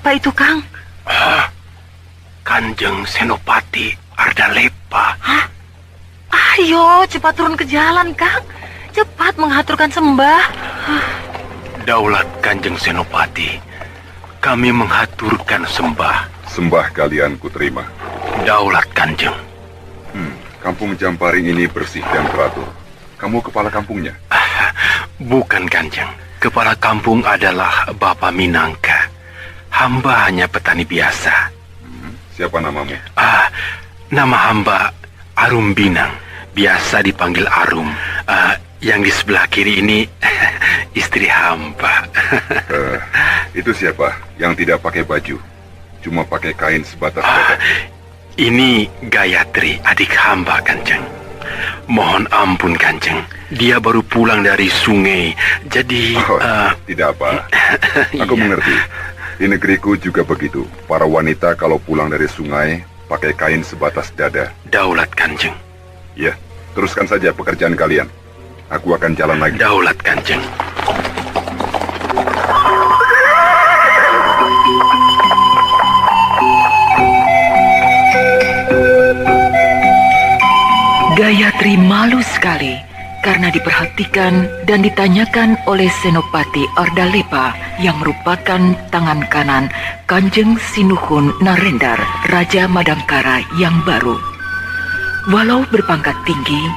Siapa itu, Kang? Kanjeng Senopati Ardalepa. Hah? Ayo, cepat turun ke jalan, Kang. Cepat mengaturkan sembah. Daulat Kanjeng Senopati, kami menghaturkan sembah. Sembah kalian kuterima. Daulat Kanjeng. Kampung Jamparing ini bersih dan teratur. Kamu kepala kampungnya? Bukan, Kanjeng. Kepala kampung adalah Bapak Minangka. Hamba hanya petani biasa. Siapa namamu? Nama hamba Arum Binang. Biasa dipanggil Arum. Yang di sebelah kiri ini istri hamba. Itu siapa yang tidak pakai baju? Cuma pakai kain sebatas dada? Ini Gayatri, adik hamba, Kanjeng. Mohon ampun, Kanjeng. Dia baru pulang dari sungai. Jadi... tidak apa. Aku mengerti. Di negeriku juga begitu. Para wanita kalau pulang dari sungai pakai kain sebatas dada. Daulat Kanjeng. Ya, teruskan saja pekerjaan kalian. Aku akan jalan lagi. Daulat Kanjeng. Gayatri malu sekali karena diperhatikan dan ditanyakan oleh Senopati Ardalepa yang merupakan tangan kanan Kanjeng Sinuhun Narendar, Raja Madangkara yang baru. Walau berpangkat tinggi,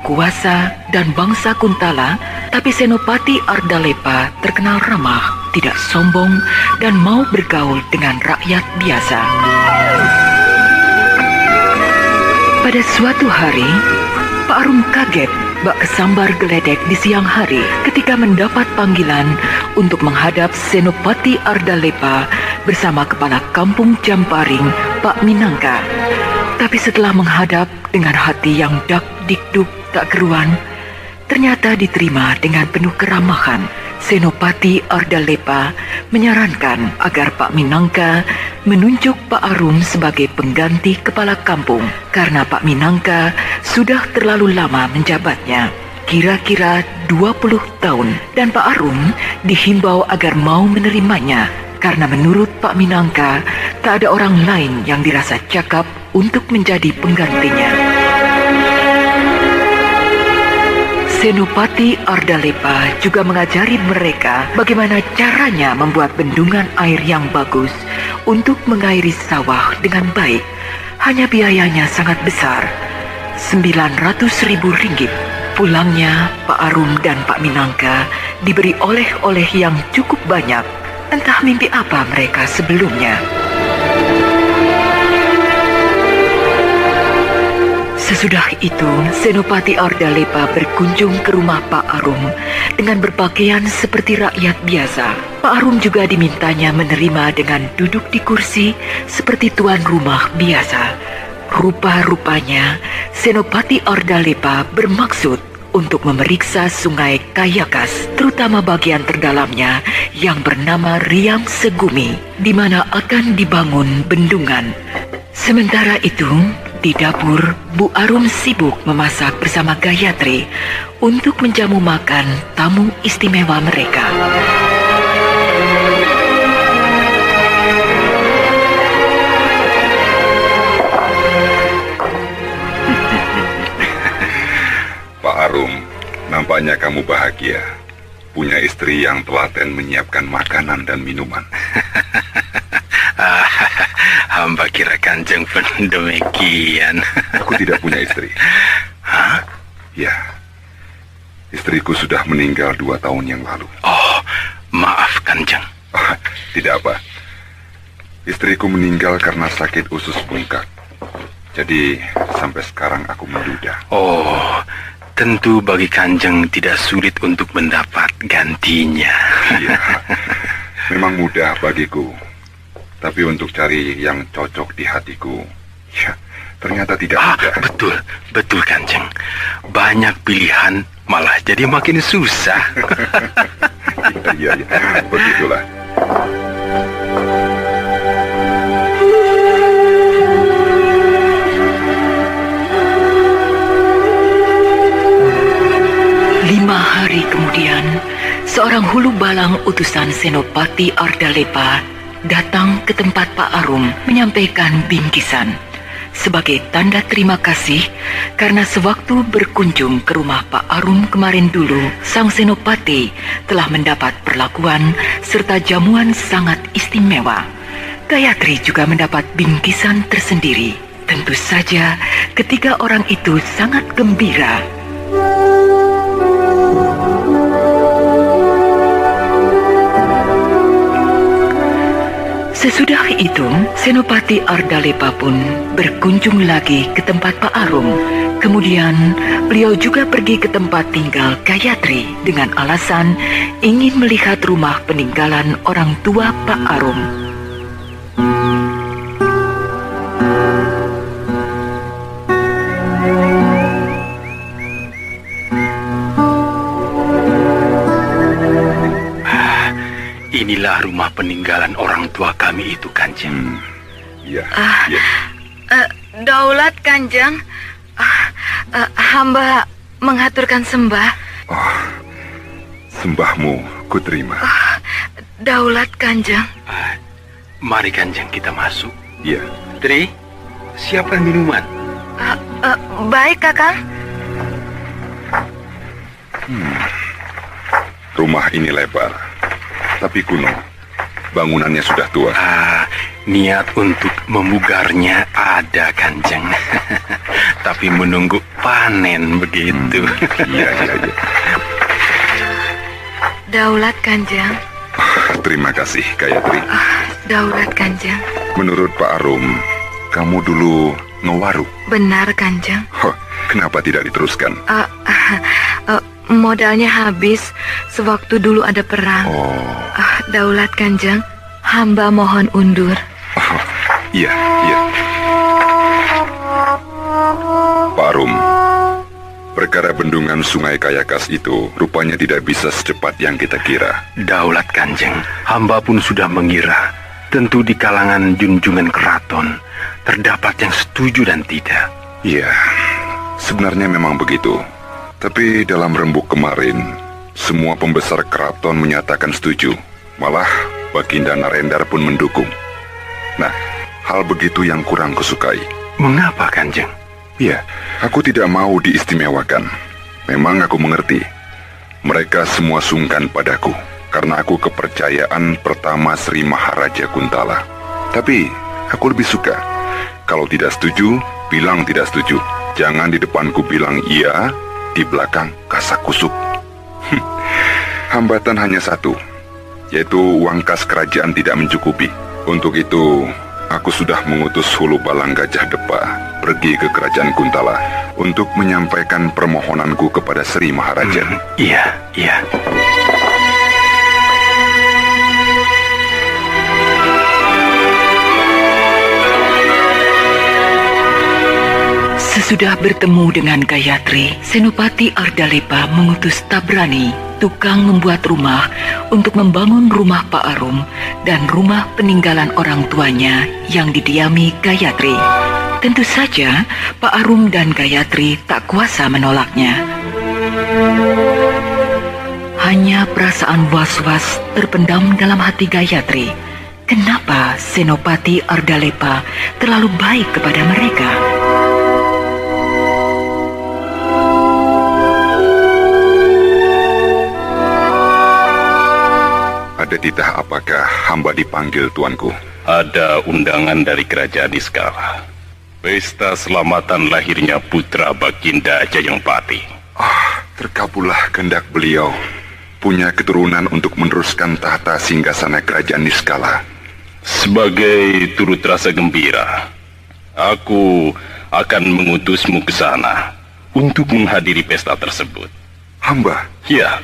kuasa, dan bangsa Kuntala, tapi Senopati Ardalepa terkenal ramah, tidak sombong, dan mau bergaul dengan rakyat biasa. Pada suatu hari, Pak Arum kaget bak kesambar geledek di siang hari ketika mendapat panggilan untuk menghadap Senopati Ardalepa bersama kepala kampung Jamparing, Pak Minangka. Tapi setelah menghadap dengan hati yang dak-dikduk tak keruan, ternyata diterima dengan penuh keramahan. Senopati Ardalepa menyarankan agar Pak Minangka menunjuk Pak Arum sebagai pengganti kepala kampung karena Pak Minangka sudah terlalu lama menjabatnya, kira-kira 20 tahun, dan Pak Arum dihimbau agar mau menerimanya karena menurut Pak Minangka tak ada orang lain yang dirasa cakap untuk menjadi penggantinya. Senopati Ardalepa juga mengajari mereka bagaimana caranya membuat bendungan air yang bagus untuk mengairi sawah dengan baik. Hanya biayanya sangat besar, 900.000 ringgit. Pulangnya, Pak Arum dan Pak Minangka diberi oleh-oleh yang cukup banyak. Entah mimpi apa mereka sebelumnya. Sesudah itu, Senopati Ardalepa berkunjung ke rumah Pak Arum dengan berpakaian seperti rakyat biasa. Pak Arum juga dimintanya menerima dengan duduk di kursi seperti tuan rumah biasa. Rupa-rupanya, Senopati Ardalepa bermaksud untuk memeriksa sungai Kayakas, terutama bagian terdalamnya yang bernama Riam Segumi, di mana akan dibangun bendungan. Sementara itu, di dapur, Bu Arum sibuk memasak bersama Gayatri untuk menjamu makan tamu istimewa mereka. Pak Arum, nampaknya kamu bahagia. Punya istri yang telaten menyiapkan makanan dan minuman. Hamba kira Kanjeng pun demikian. Aku tidak punya istri. Hah? Ya, istriku sudah meninggal 2 tahun yang lalu. Oh, maaf Kanjeng. Tidak apa. Istriku meninggal karena sakit usus bengkak. Jadi sampai sekarang aku menduda. Oh, tentu bagi Kanjeng tidak sulit untuk mendapat gantinya. Iya, memang mudah bagiku. Tapi untuk cari yang cocok di hatiku, ya, ternyata tidak mudah. Betul Kanjeng. Banyak pilihan malah jadi makin susah. Iya, begitulah. Lima hari kemudian, seorang hulu balang utusan Senopati Ardalepa datang ke tempat Pak Arum menyampaikan bingkisan sebagai tanda terima kasih karena sewaktu berkunjung ke rumah Pak Arum kemarin dulu, sang Senopati telah mendapat perlakuan serta jamuan sangat istimewa. Gayatri juga mendapat bingkisan tersendiri. Tentu saja ketiga orang itu sangat gembira. Sesudah itu, Senopati Ardalepa pun berkunjung lagi ke tempat Pak Arum. Kemudian, beliau juga pergi ke tempat tinggal Gayatri dengan alasan ingin melihat rumah peninggalan orang tua Pak Arum. Inilah rumah peninggalan orang tua kami itu, Kanjeng. Ya. Daulat, Kanjeng. Hamba mengaturkan sembah. Oh, sembahmu kuterima. Daulat, Kanjeng. Mari, Kanjeng, kita masuk. Iya. Tri, siapkan minuman. Baik, Kakang. Rumah ini lebar, tapi kuno. Bangunannya sudah tua. Niat untuk memugarnya ada, Kanjeng. Tapi menunggu panen begitu. Iya. Daulat, Kanjeng. Terima kasih, Gayatri. Daulat, Kanjeng. Menurut Pak Arum, kamu dulu ngewaru. Benar, Kanjeng. Kenapa tidak diteruskan? Modalnya habis sewaktu dulu ada perang. Daulat, Kanjeng, hamba mohon undur. Iya. Pak Arum, perkara bendungan Sungai Kayakas itu rupanya tidak bisa secepat yang kita kira. Daulat, Kanjeng, hamba pun sudah mengira. Tentu di kalangan junjungan keraton terdapat yang setuju dan tidak. Iya, sebenarnya memang begitu. Tapi dalam rembuk kemarin, semua pembesar keraton menyatakan setuju. Malah Baginda Narendra pun mendukung. Nah, hal begitu yang kurang kusukai. Mengapa, Kanjeng? Ya, aku tidak mau diistimewakan. Memang aku mengerti. Mereka semua sungkan padaku karena aku kepercayaan pertama Sri Maharaja Kuntala. Tapi aku lebih suka kalau tidak setuju, bilang tidak setuju. Jangan di depanku bilang iya, di belakang kasak kusuk. Hambatan hanya satu, yaitu uang kas kerajaan tidak mencukupi. Untuk itu, aku sudah mengutus Hulu Balang Gajah Depa pergi ke kerajaan Kuntala untuk menyampaikan permohonanku kepada Sri Maharaja. Iya. Sesudah bertemu dengan Gayatri, Senopati Ardalepa mengutus Tabrani, tukang membuat rumah, untuk membangun rumah Pak Arum dan rumah peninggalan orang tuanya yang didiami Gayatri. Tentu saja, Pak Arum dan Gayatri tak kuasa menolaknya. Hanya perasaan was-was terpendam dalam hati Gayatri. Kenapa Senopati Ardalepa terlalu baik kepada mereka? Ada titah apakah hamba dipanggil tuanku? Ada undangan dari kerajaan Niskala. Pesta selamatan lahirnya putra Baginda Jayengpati. Terkabullah kehendak beliau. Punya keturunan untuk meneruskan tahta singgasana kerajaan Niskala. Sebagai turut rasa gembira, aku akan mengutusmu ke sana untuk menghadiri pesta tersebut. Hamba? Ya.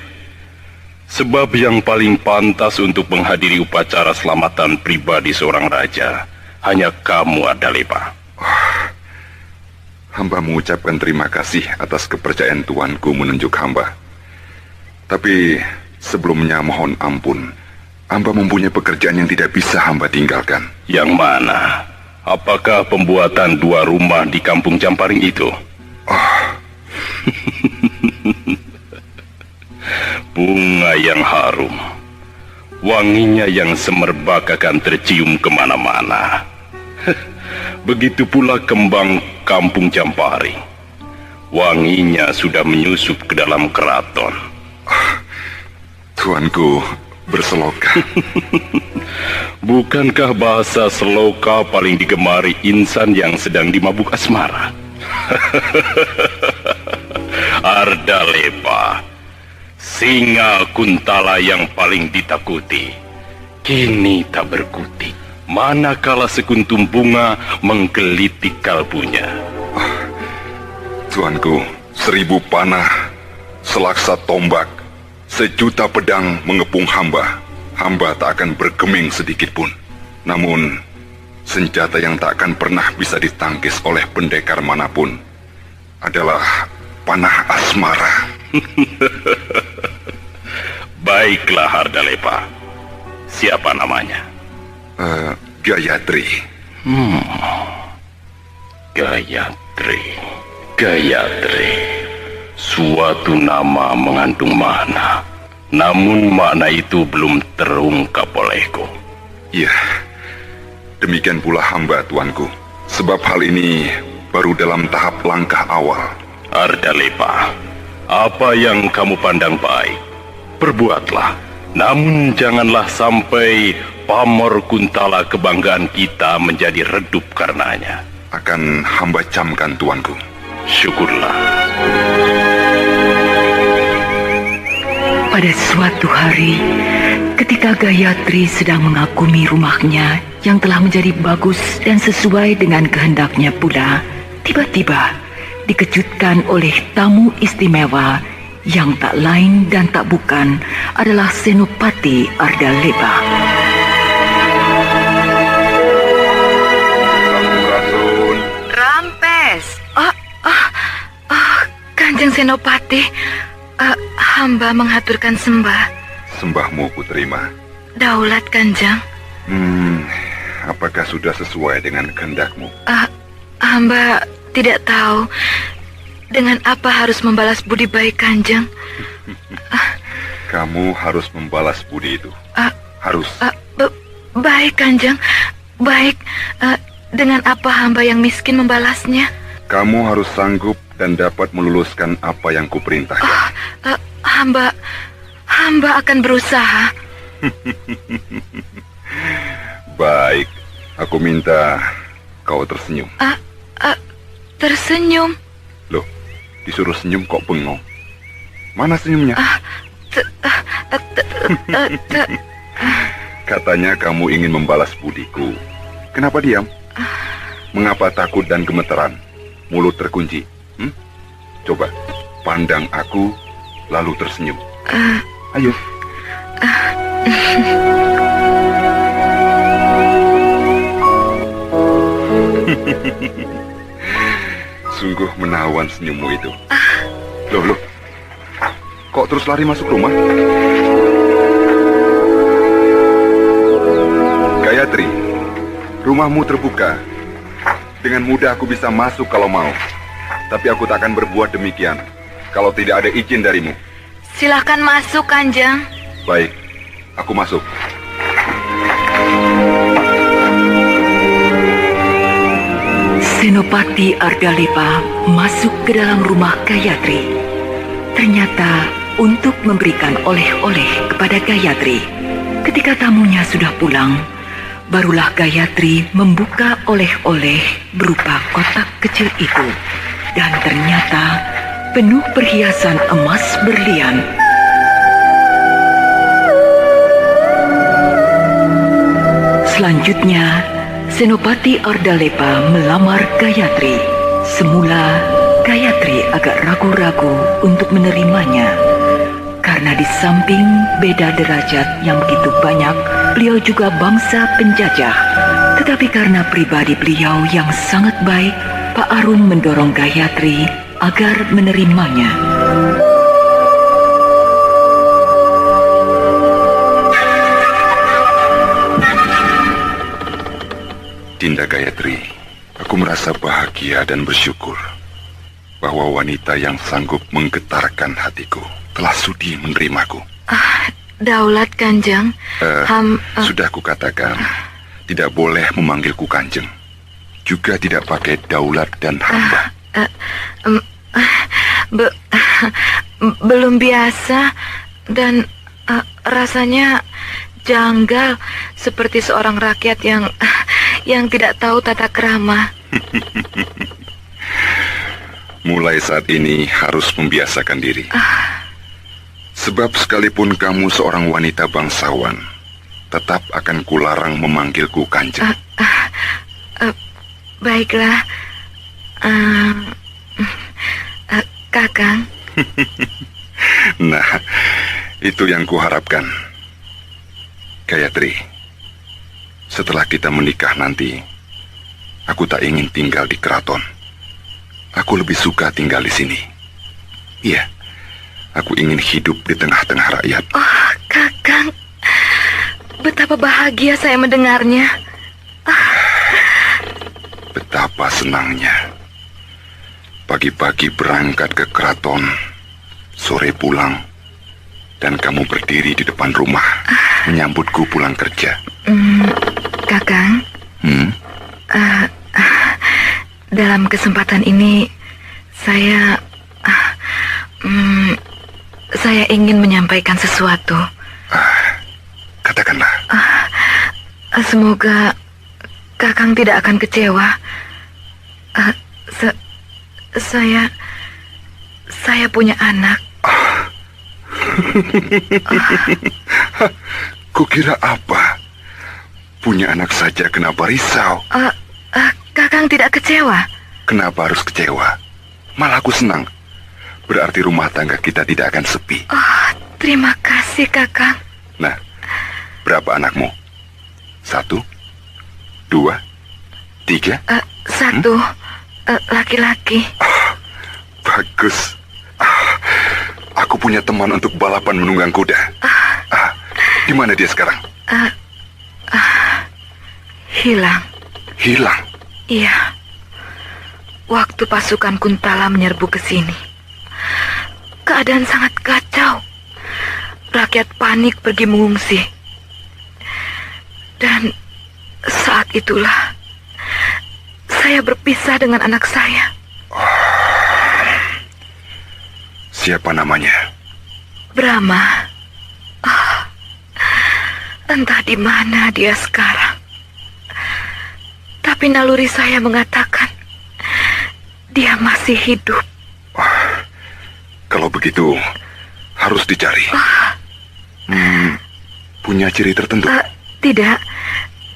Sebab yang paling pantas untuk menghadiri upacara selamatan pribadi seorang raja hanya kamu, Ardalepa. Hamba mengucapkan terima kasih atas kepercayaan tuanku menunjuk hamba. Tapi sebelumnya mohon ampun. Hamba mempunyai pekerjaan yang tidak bisa hamba tinggalkan. Yang mana? Apakah pembuatan 2 rumah di kampung Jamparing itu? Bunga yang harum, Wanginya yang semerbak akan tercium kemana-mana. Begitu pula kembang kampung Jampari. Wanginya sudah menyusup ke dalam keraton. Tuanku berseloka. Bukankah bahasa seloka paling digemari insan yang sedang dimabuk asmara? Ardalepa, singa Kuntala yang paling ditakuti, kini tak berkutik, manakala sekuntum bunga menggelitik kalbunya. Tuanku, 1000 panah, selaksa tombak, 1.000.000 pedang mengepung hamba. Hamba tak akan bergeming sedikit pun. Namun, senjata yang tak akan pernah bisa ditangkis oleh pendekar manapun adalah panah asmara. Baiklah Ardalepa. Siapa namanya? Gayatri. Gayatri. Suatu nama mengandung makna. Namun makna itu belum terungkap olehku. Iya, demikian pula hamba, tuanku. Sebab hal ini baru dalam tahap langkah awal. Ardalepa, apa yang kamu pandang baik, perbuatlah. Namun janganlah sampai pamor Kuntala kebanggaan kita menjadi redup karenanya. Akan hamba camkan, tuanku. Syukurlah. Pada suatu hari, ketika Gayatri sedang mengagumi rumahnya yang telah menjadi bagus dan sesuai dengan kehendaknya pula, tiba-tiba dikejutkan oleh tamu istimewa yang tak lain dan tak bukan adalah Senopati Ardalepa. Rampes. Kanjeng Senopati, hamba menghaturkan sembah. Sembahmu kuterima. Daulat, Kanjeng. Apakah sudah sesuai dengan kehendakmu? Hamba tidak tahu dengan apa harus membalas budi baik Kanjeng. Kamu harus membalas budi itu. Harus. Baik Kanjeng. Baik. Dengan apa hamba yang miskin membalasnya? Kamu harus sanggup dan dapat meluluskan apa yang kuperintahkan. Hamba akan berusaha. Baik, aku minta kau tersenyum. Tersenyum? Loh, disuruh senyum kok bengong? Mana senyumnya? Katanya kamu ingin membalas budiku. Kenapa diam? Mengapa takut dan gemeteran? Mulut terkunci. Coba, pandang aku, lalu tersenyum. Ayo. Sungguh menawan senyummu itu. Loh. Kok terus lari masuk rumah? Gayatri, rumahmu terbuka. Dengan mudah aku bisa masuk kalau mau. Tapi aku tak akan berbuat demikian kalau tidak ada izin darimu. Silahkan masuk, Kanjeng. Baik, aku masuk. Senopati Ardalepa masuk ke dalam rumah Gayatri. Ternyata untuk memberikan oleh-oleh kepada Gayatri. Ketika tamunya sudah pulang, barulah Gayatri membuka oleh-oleh berupa kotak kecil itu. Dan ternyata penuh perhiasan emas berlian. Selanjutnya, Senopati Ardalepa melamar Gayatri. Semula, Gayatri agak ragu-ragu untuk menerimanya. Karena di samping beda derajat yang begitu banyak, beliau juga bangsa penjajah. Tetapi karena pribadi beliau yang sangat baik, Pak Arum mendorong Gayatri agar menerimanya. Dinda Gayatri, aku merasa bahagia dan bersyukur bahwa wanita yang sanggup menggetarkan hatiku telah sudi menerimaku. Daulat Kanjeng. Sudah kukatakan, tidak boleh memanggilku Kanjeng. Juga tidak pakai daulat dan hamba. Belum biasa dan rasanya janggal seperti seorang rakyat yang tidak tahu tata krama. Mulai saat ini harus membiasakan diri. Sebab sekalipun kamu seorang wanita bangsawan, tetap akan kularang memanggilku Kanjeng. Baiklah, Kakang. Nah, itu yang kuharapkan. Gayatri, setelah kita menikah nanti, aku tak ingin tinggal di keraton. Aku lebih suka tinggal di sini. Iya, aku ingin hidup di tengah-tengah rakyat. Oh, Kakang, betapa bahagia saya mendengarnya. Betapa senangnya. Pagi-pagi berangkat ke keraton, sore pulang, dan kamu berdiri di depan rumah menyambutku pulang kerja. Kakang, dalam kesempatan ini saya ingin menyampaikan sesuatu. Katakanlah. Semoga Kakang tidak akan kecewa. Saya punya anak. Kukira apa? Punya anak saja kenapa risau? Kakang tidak kecewa? Kenapa harus kecewa? Malah aku senang. Berarti rumah tangga kita tidak akan sepi. Terima kasih, Kakang. Nah, berapa anakmu? 1, 2, 3? 1, laki-laki. Bagus. Aku punya teman untuk balapan menunggang kuda. Di mana dia sekarang? Hilang. Hilang? Iya. Waktu pasukan Kuntala menyerbu ke sini, keadaan sangat kacau. Rakyat panik pergi mengungsi. Dan saat itulah saya berpisah dengan anak saya. Siapa namanya? Brahma. Entah di mana dia sekarang. Tapi naluri saya mengatakan dia masih hidup. Kalau begitu harus dicari. Punya ciri tertentu? Tidak.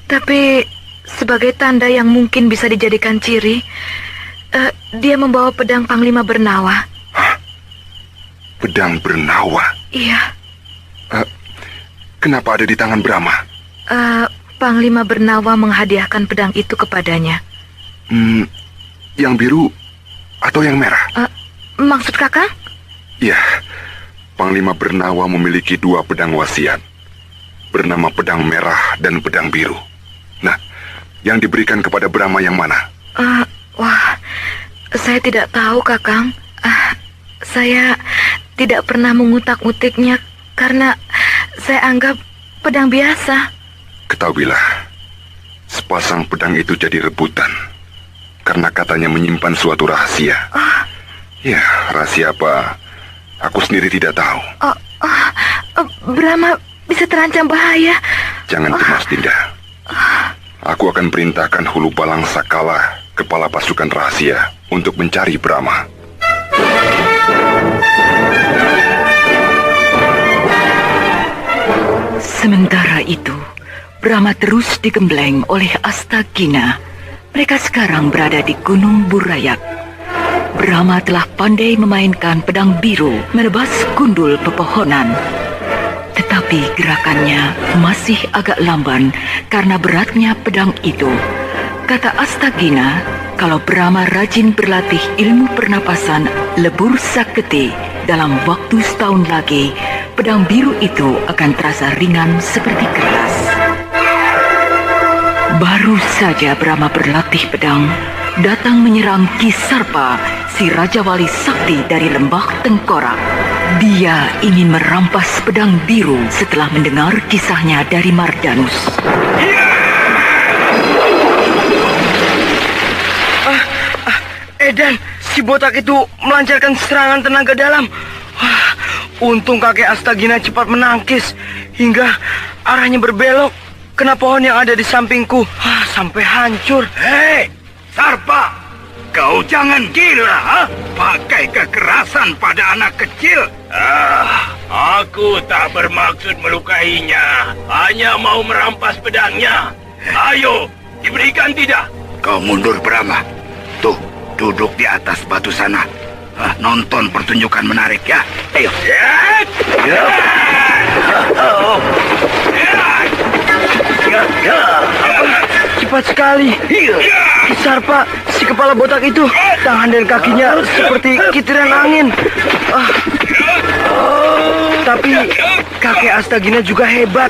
Tapi sebagai tanda yang mungkin bisa dijadikan ciri, dia membawa pedang Panglima Bernawa. Pedang Bernawa? Iya. Kenapa ada di tangan Brahma? Panglima Bernawa menghadiahkan pedang itu kepadanya. Yang biru atau yang merah? Maksud Kakang? Iya. Panglima Bernawa memiliki 2 pedang wasiat, bernama pedang merah dan pedang biru. Nah, yang diberikan kepada Brahma yang mana? Wah, saya tidak tahu, Kakang. Saya tidak pernah mengutak-utiknya karena saya anggap pedang biasa. Ketahuilah, sepasang pedang itu jadi rebutan karena katanya menyimpan suatu rahasia. Ya, rahasia apa? Aku sendiri tidak tahu. Brahma bisa terancam bahaya. Jangan cemas, Dinda. Aku akan perintahkan Hulu Balang Sakala, kepala pasukan rahasia, untuk mencari Brahma. Sementara itu, Brahma terus digembleng oleh Astagina. Mereka sekarang berada di Gunung Burayak. Brahma telah pandai memainkan pedang biru menebas gundul pepohonan. Tetapi gerakannya masih agak lamban karena beratnya pedang itu. Kata Astagina, kalau Brahma rajin berlatih ilmu pernapasan lebur saketi, dalam waktu setahun lagi, pedang biru itu akan terasa ringan seperti kertas. Baru saja Brahma berlatih pedang, datang menyerang Ki Sarpa, si Raja Wali Sakti dari Lembah Tengkorak. Dia ingin merampas pedang biru setelah mendengar kisahnya dari Mardanus. Edan, si botak itu melancarkan serangan tenaga dalam. Untung kakek Astagina cepat menangkis hingga arahnya berbelok kena pohon yang ada di sampingku. Sampai hancur. Hei, Sarpa, kau jangan gila, ha? Pakai kekerasan pada anak kecil. Aku tak bermaksud melukainya, hanya mau merampas pedangnya. Ayo, diberikan tidak? Kau mundur, Brahma. Tuh, duduk di atas batu sana. Nonton pertunjukan menarik ya. Ayo. Cepat sekali. Si Sarpa, si kepala botak itu, tangan dan kakinya seperti kitiran angin. Tapi kakek Astagina juga hebat.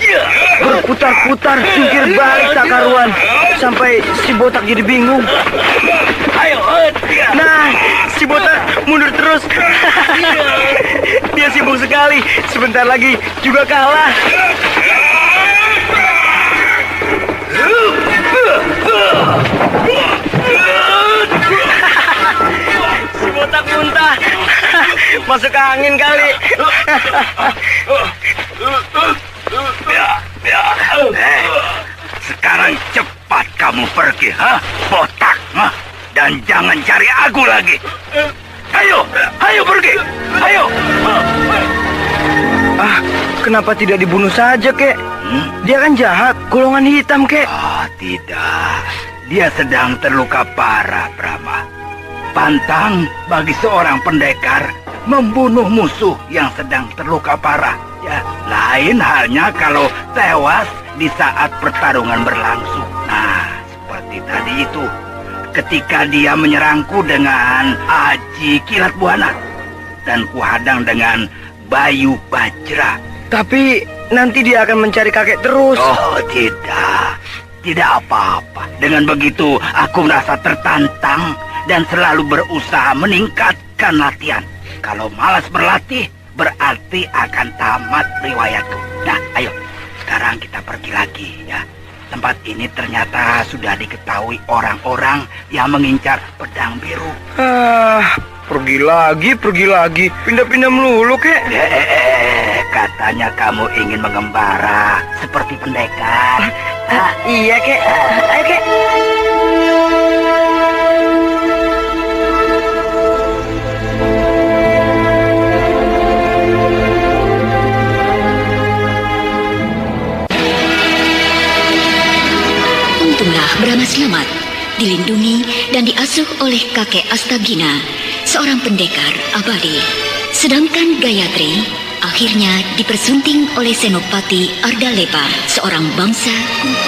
Berputar-putar, jungkir balik tak karuan, sampai si botak jadi bingung. Nah, si botak mundur terus. Dia sibuk sekali. Sebentar lagi juga kalah. Si botak muntah. Masuk angin kali. Sekarang cepat kamu pergi, botak, dan jangan cari aku lagi. Ayo pergi, ayo. Kenapa tidak dibunuh saja, kek? Dia kan jahat, golongan hitam, kek. Tidak, dia sedang terluka parah, Brahma. Pantang bagi seorang pendekar membunuh musuh yang sedang terluka parah. Ya, lain halnya kalau tewas di saat pertarungan berlangsung. Nah, seperti tadi itu, ketika dia menyerangku dengan aji kilat buana dan kuhadang dengan Bayu Bajra. Tapi nanti dia akan mencari kakek terus. Oh, tidak apa-apa. Dengan begitu, aku merasa tertantang dan selalu berusaha meningkatkan latihan. Kalau malas berlatih, berarti akan tamat riwayatku. Nah, ayo, sekarang kita pergi lagi ya. Tempat ini ternyata sudah diketahui orang-orang yang mengincar pedang biru. Pergi lagi. Pindah-pindah melulu, kek. Katanya kamu ingin mengembara seperti pendekar. Iya, kek. Ayo, kek. Untunglah Brahma selamat, dilindungi dan diasuh oleh kakek Astagina, seorang pendekar abadi. Sedangkan Gayatri akhirnya dipersunting oleh Senopati Ardalepa, seorang bangsa kuno.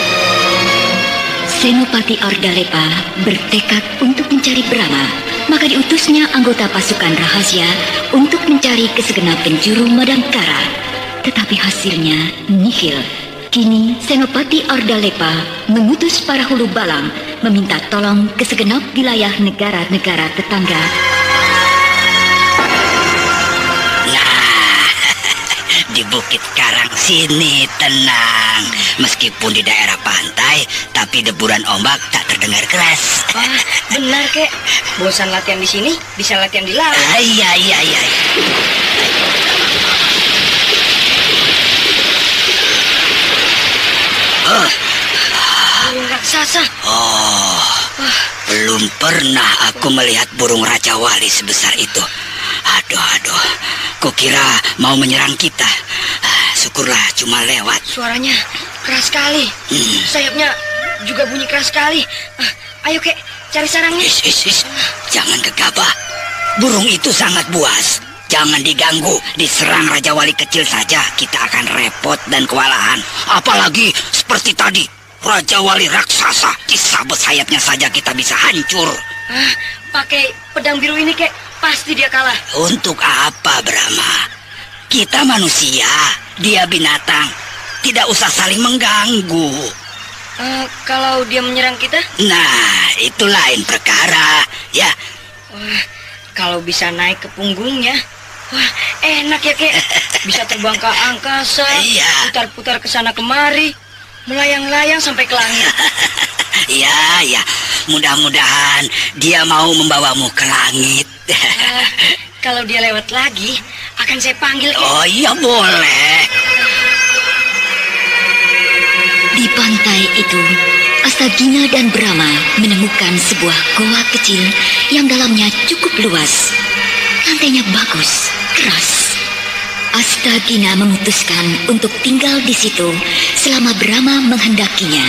Senopati Ardalepa bertekad untuk mencari Brahma, maka diutusnya anggota pasukan rahasia untuk mencari kesegenap penjuru Madangkara. Tetapi hasilnya nihil. Kini Senopati Ardalepa mengutus para hulu balang meminta tolong ke segenap wilayah negara-negara tetangga. Nah, di Bukit Karang sini tenang. Meskipun di daerah pantai, tapi deburan ombak tak terdengar keras. Benar, kek. Bosan latihan di sini, bisa latihan di laut. Iya. Burung raksasa. Belum pernah aku melihat burung Raja Wali sebesar itu. Aduh, kukira mau menyerang kita. Syukurlah cuma lewat. Suaranya keras sekali. Sayapnya juga bunyi keras sekali. Ayo, kek, cari sarangnya. Jangan gegabah. Burung itu sangat buas. Jangan diganggu. Diserang Raja Wali kecil saja, kita akan repot dan kewalahan. Apalagi seperti tadi, Raja Wali raksasa. Disabet sayapnya saja kita bisa hancur. Pakai pedang biru ini, kek, pasti dia kalah. Untuk apa, Brahma? Kita manusia, dia binatang. Tidak usah saling mengganggu. Kalau dia menyerang kita? Nah, itu lain perkara, ya. Kalau bisa naik ke punggungnya, wah enak ya kek. Bisa terbang ke angkasa, putar-putar ke sana kemari, melayang-layang sampai ke langit. Ya, mudah-mudahan dia mau membawamu ke langit. Kalau dia lewat lagi, akan saya panggil. Oh iya, boleh. Di pantai itu, Astagina dan Brahma menemukan sebuah goa kecil yang dalamnya cukup luas. Lantainya bagus, keras. Astagina memutuskan untuk tinggal di situ selama Brahma menghendakinya.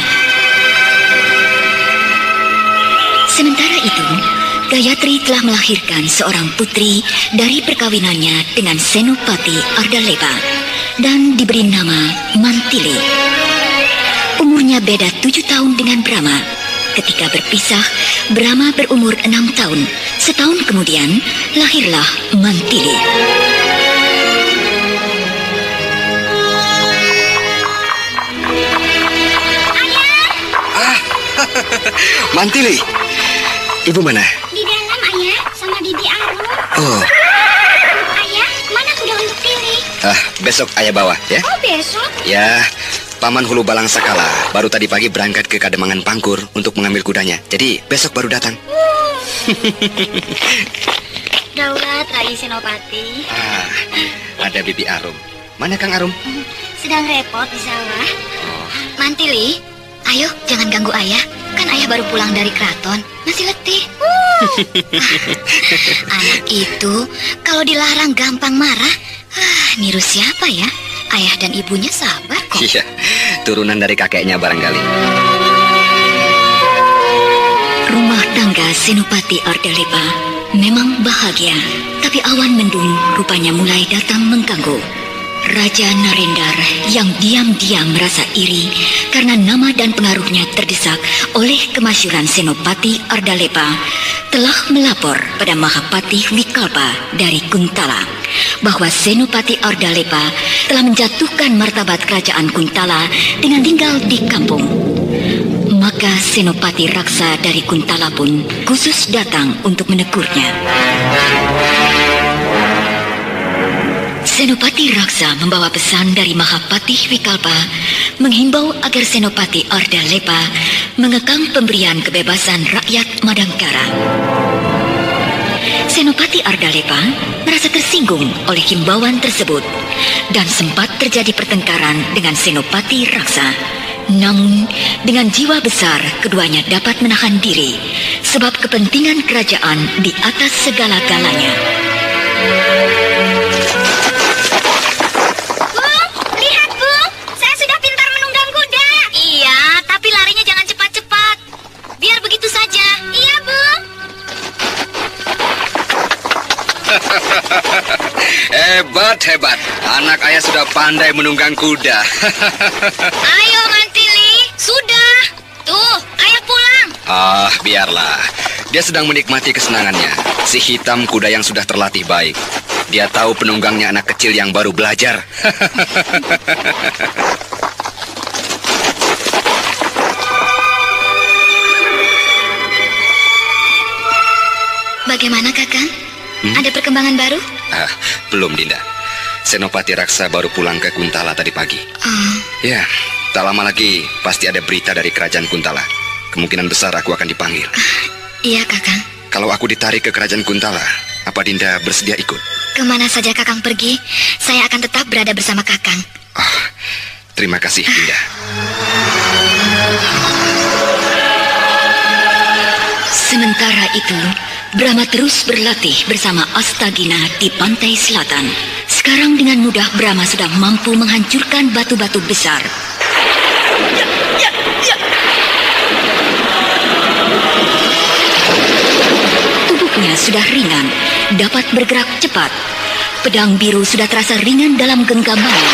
Sementara itu, Gayatri telah melahirkan seorang putri dari perkawinannya dengan Senopati Ardalepa dan diberi nama Mantili. Umurnya beda 7 tahun dengan Brahma. Ketika berpisah, Brahma berumur 6 tahun. Setahun kemudian, lahirlah Mantili. Mantili, ibu mana? Di dalam, Ayah, sama Bibi Arum. Oh. Ayah, mana kuda untuk Tili? Besok ayah bawa, ya? Oh, besok? Ya, Paman Hulu Balang Sakala baru tadi pagi berangkat ke Kademangan Pangkur untuk mengambil kudanya. Jadi, besok baru datang. Daulat Rai Senopati. Ada Bibi Arum. Mana Kang Arum? Sedang repot di sawah. Mantili, ayo jangan ganggu ayah. Kan ayah baru pulang dari keraton, masih letih. Anak itu kalau dilarang gampang marah. Niru siapa ya? Ayah dan ibunya sabar kok. Iya, turunan dari kakeknya barangkali. Rumah tangga Senopati Ardalepa memang bahagia, tapi awan mendung rupanya mulai datang mengganggu. Raja Narendar yang diam-diam merasa iri karena nama dan pengaruhnya terdesak oleh kemasyhuran Senopati Ardalepa telah melapor pada Mahapati Wikalpa dari Kuntala bahwa Senopati Ardalepa telah menjatuhkan martabat kerajaan Kuntala dengan tinggal di kampung. Maka Senopati Raksa dari Kuntala pun khusus datang untuk menegurnya. Senopati Raksa membawa pesan dari Mahapati Wikalpa menghimbau agar Senopati Ardalepa mengekang pemberian kebebasan rakyat Madangkara. Senopati Ardalepa merasa tersinggung oleh himbauan tersebut dan sempat terjadi pertengkaran dengan Senopati Raksa. Namun, dengan jiwa besar keduanya dapat menahan diri sebab kepentingan kerajaan di atas segala-galanya. Hebat. Anak ayah sudah pandai menunggang kuda. Ayo Mantili, sudah. Tuh, ayah pulang. Biarlah. Dia sedang menikmati kesenangannya. Si hitam kuda yang sudah terlatih baik. Dia tahu penunggangnya anak kecil yang baru belajar. Bagaimana Kakang? Ada perkembangan baru? Belum, Dinda. Senopati Raksa baru pulang ke Kuntala tadi pagi. Ya, tak lama lagi pasti ada berita dari kerajaan Kuntala. Kemungkinan besar aku akan dipanggil. Iya, Kakang. Kalau aku ditarik ke kerajaan Kuntala, apa Dinda bersedia ikut? Kemana saja Kakang pergi, saya akan tetap berada bersama Kakang. Terima kasih, Dinda. Sementara itu, Brahma terus berlatih bersama Astagina di pantai selatan. Sekarang dengan mudah Brahma sudah mampu menghancurkan batu-batu besar. Tubuhnya sudah ringan, dapat bergerak cepat. Pedang biru sudah terasa ringan dalam genggamannya.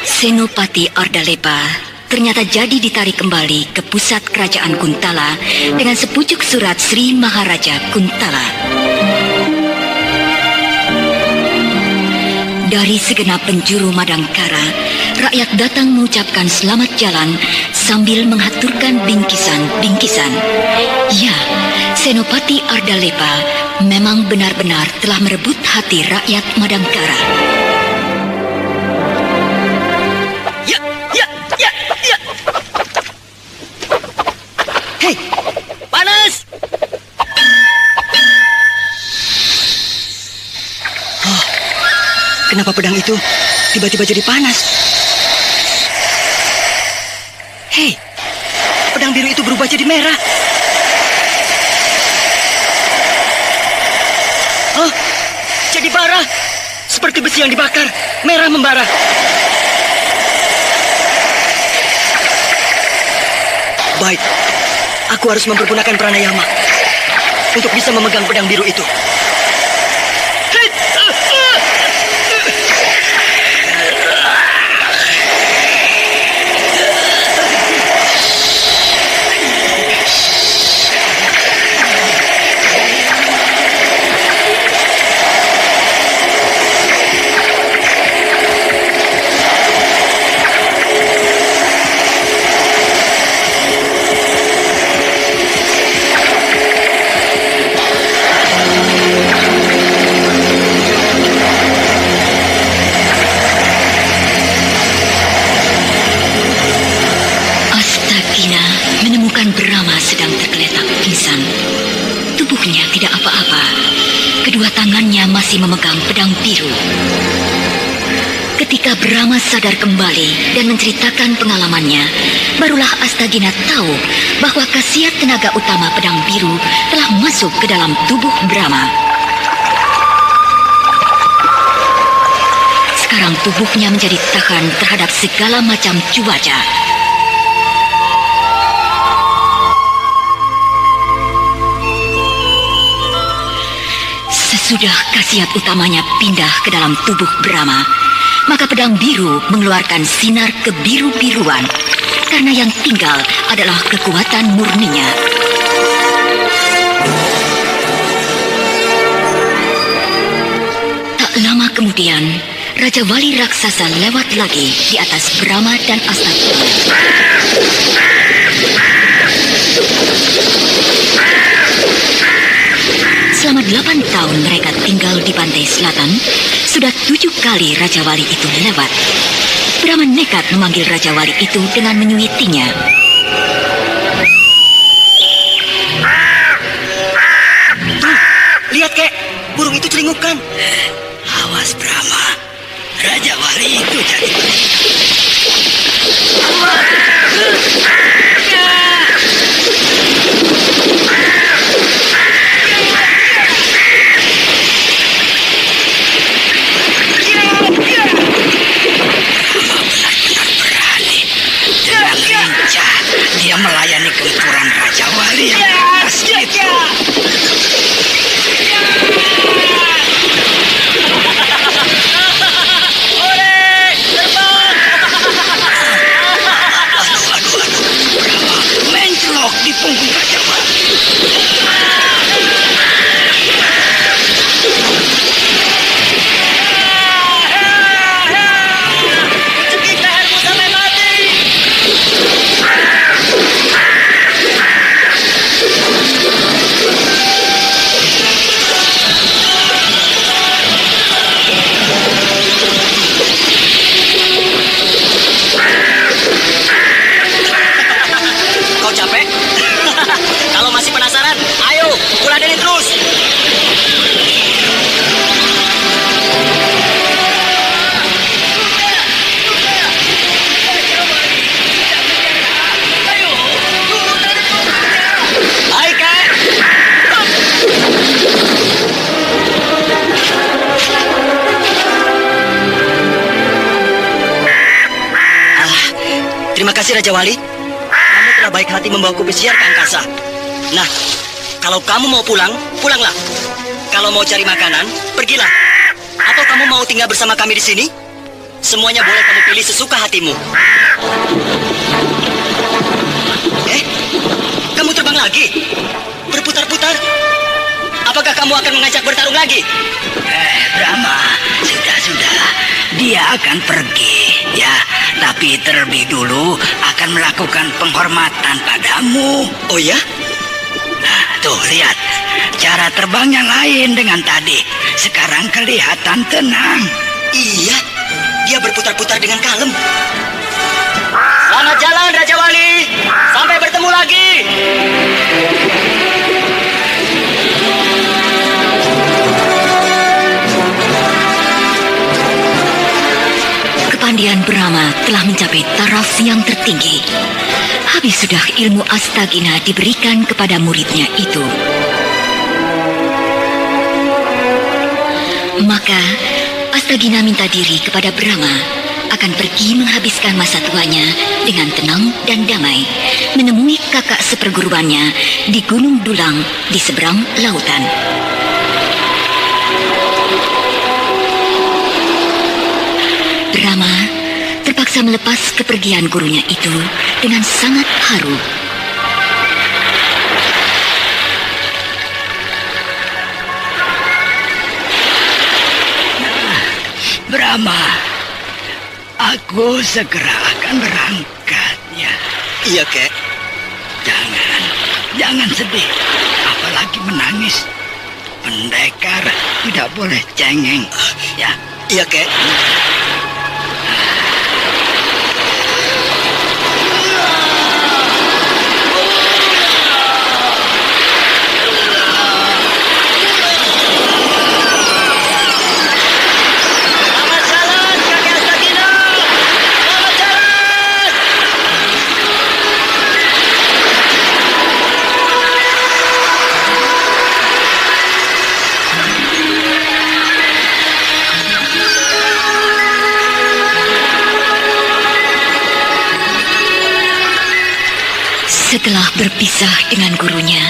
Senopati Ardalepa ternyata jadi ditarik kembali ke pusat kerajaan Kuntala dengan sepucuk surat Sri Maharaja Kuntala. Dari segenap penjuru Madangkara, rakyat datang mengucapkan selamat jalan sambil menghaturkan bingkisan-bingkisan. Ya, Senopati Ardalepa memang benar-benar telah merebut hati rakyat Madangkara. Ya. Hei, panas! Oh, kenapa pedang itu tiba-tiba jadi panas? Hei, pedang biru itu berubah jadi merah. Oh, jadi bara. Seperti besi yang dibakar, merah membara. Baik, aku harus mempergunakan pranayama untuk bisa memegang pedang biru itu. Brama sedang tergeletak pingsan. Tubuhnya tidak apa-apa. Kedua tangannya masih memegang pedang biru. Ketika Brama sadar kembali dan menceritakan pengalamannya, barulah Astagina tahu bahwa khasiat tenaga utama pedang biru telah masuk ke dalam tubuh Brama. Sekarang tubuhnya menjadi tahan terhadap segala macam cuaca. Sesudah khasiat utamanya pindah ke dalam tubuh Brama, maka pedang biru mengeluarkan sinar kebiru-biruan karena yang tinggal adalah kekuatan murninya. Tak lama kemudian, Raja Wali Raksasa lewat lagi di atas Brama dan Astagina. Selama 8 tahun mereka tinggal di pantai selatan, sudah 7 kali Raja Wali itu lewat. Brama nekat memanggil Raja Wali itu dengan menyuitinya. Tuh, lihat kek, burung itu celingukan. Awas Brama, Raja Wali itu jadi dia melayani gempuran Raja Wali yang keras itu. Aduh, Brama mencelok di punggung Raja Wali. Terima kasih Raja Wali. Kamu telah baik hati membawaku bersiar ke angkasa. Nah, kalau kamu mau pulang, pulanglah. Kalau mau cari makanan, pergilah. Atau kamu mau tinggal bersama kami di sini? Semuanya boleh kamu pilih sesuka hatimu. Kamu terbang lagi? Berputar-putar? Apakah kamu akan mengajak bertarung lagi? Brama, sudah. Dia akan pergi, ya. Tapi terlebih dulu akan melakukan penghormatan padamu. Oh ya? Nah, tuh lihat. Cara terbang yang lain dengan tadi. Sekarang kelihatan tenang. Iya, dia berputar-putar dengan kalem. Selamat jalan Raja Wali. Sampai bertemu lagi. Kepandian Brahma telah mencapai taraf yang tertinggi. Habis sudah ilmu Astagina diberikan kepada muridnya itu. Maka Astagina minta diri kepada Brahma akan pergi menghabiskan masa tuanya dengan tenang dan damai, menemui kakak seperguruannya di Gunung Dulang di seberang lautan. Brahma terpaksa melepas kepergian gurunya itu dengan sangat haru. Brahma, aku segera akan berangkat ya. Iya, Kek. Jangan sedih, apalagi menangis. Pendekar tidak boleh cengeng, ya. Iya, Kek. Setelah berpisah dengan gurunya,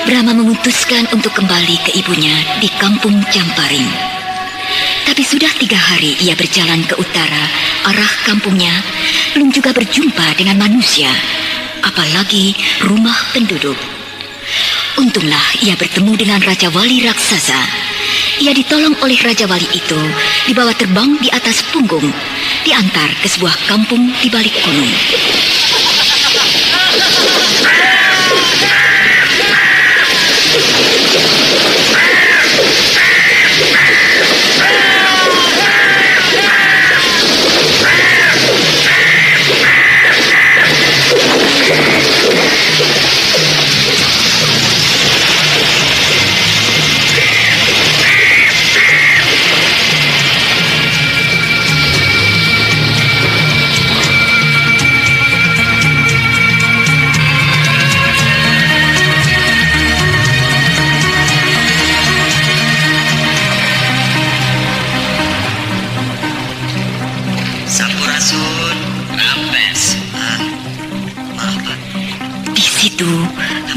Brahma memutuskan untuk kembali ke ibunya di kampung Camparing. Tapi sudah 3 hari ia berjalan ke utara, arah kampungnya, belum juga berjumpa dengan manusia, apalagi rumah penduduk. Untunglah ia bertemu dengan Raja Wali raksasa. Ia ditolong oleh Raja Wali itu, dibawa terbang di atas punggung, diantar ke sebuah kampung di balik gunung.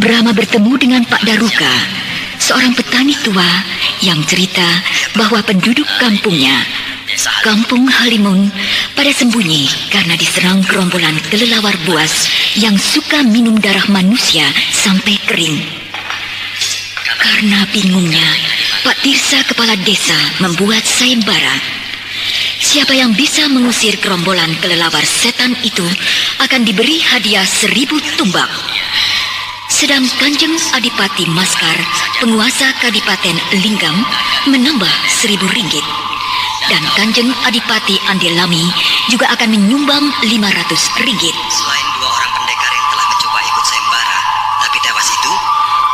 Brahma bertemu dengan Pak Daruka, seorang petani tua yang cerita bahwa penduduk kampungnya, Kampung Halimun, pada sembunyi karena diserang gerombolan kelelawar buas yang suka minum darah manusia sampai kering. Karena bingungnya, Pak Tirsa kepala desa membuat sayembara. Siapa yang bisa mengusir gerombolan kelelawar setan itu akan diberi hadiah 1000 tumbak. Sedang Kanjeng Adipati Maskar, penguasa Kadipaten Linggam, menambah 1000 ringgit. Dan Kanjeng Adipati Andelami juga akan menyumbang 500 ringgit. Selain 2 orang pendekar yang telah mencoba ikut sayembara, tapi tewas itu,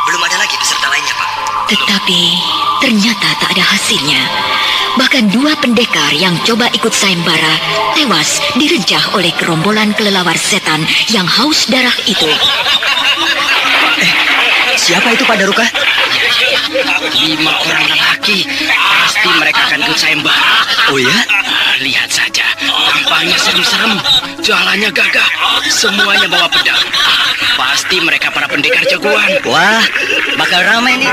belum ada lagi peserta lainnya, Pak. Tetapi ternyata tak ada hasilnya. Bahkan 2 pendekar yang coba ikut sayembara tewas direncah oleh gerombolan kelelawar setan yang haus darah itu. Siapa itu, Pak Daruka? 5 orang lelaki. Pasti mereka akan ikut sayembara. Oh ya? Lihat saja, tampaknya serem-serem, jalannya gagah, semuanya bawa pedang. Pasti mereka para pendekar jagoan. Wah, bakal ramai nih.